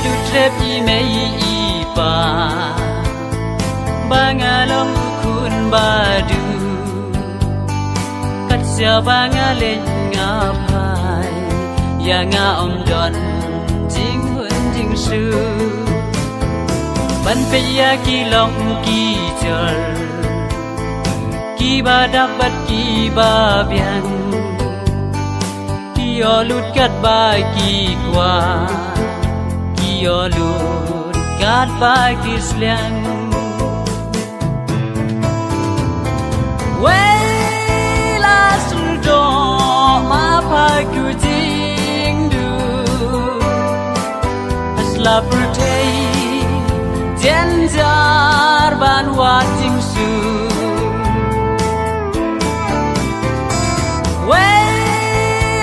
du trep i me i pa bangalong kun badu kat sia bangale nga phai ya nga om don jing hun jing su ban pe ya ki long ki chol ki ba dapat ki ba biang ki yo lut kat ba ki kwa ki yo lut kat ba ki sliang la sul do ma pa ku jing du asla putei jen jar ban wa jing su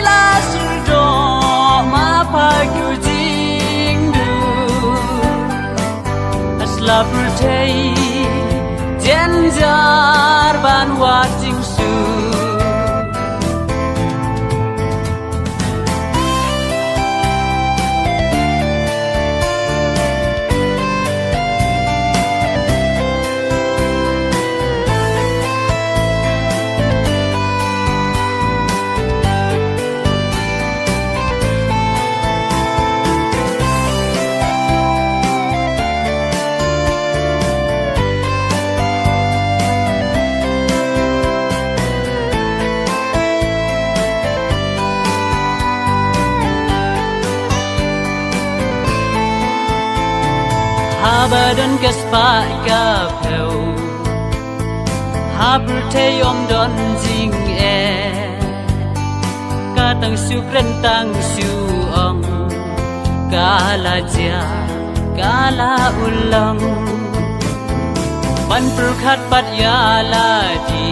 la sul do ma pa ku jing du asla putei jen jar ban wa jing su Habadan kaspa ka pheu habru the yom don jing e ka tang su kren tang su ong ka la ja ka la ulang ban pru khat pat ya la di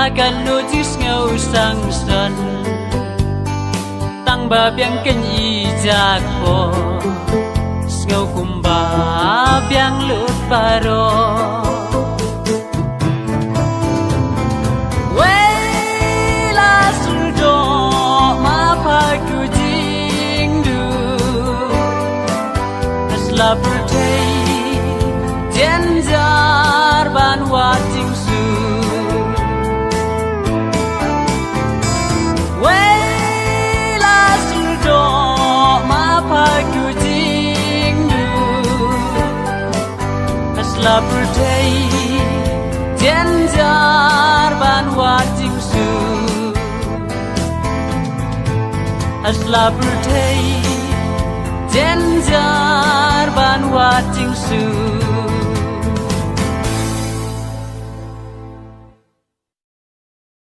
akan lu jis ngau sang son tang ba biang ken i jak po ngau kumba biang lut paro la sul do ma pa ku jing du asla putei jen jar ban wa jing su la sul do ma pa ku la putei jen jar ban wa jing su asla putei jen jar ban wa jing su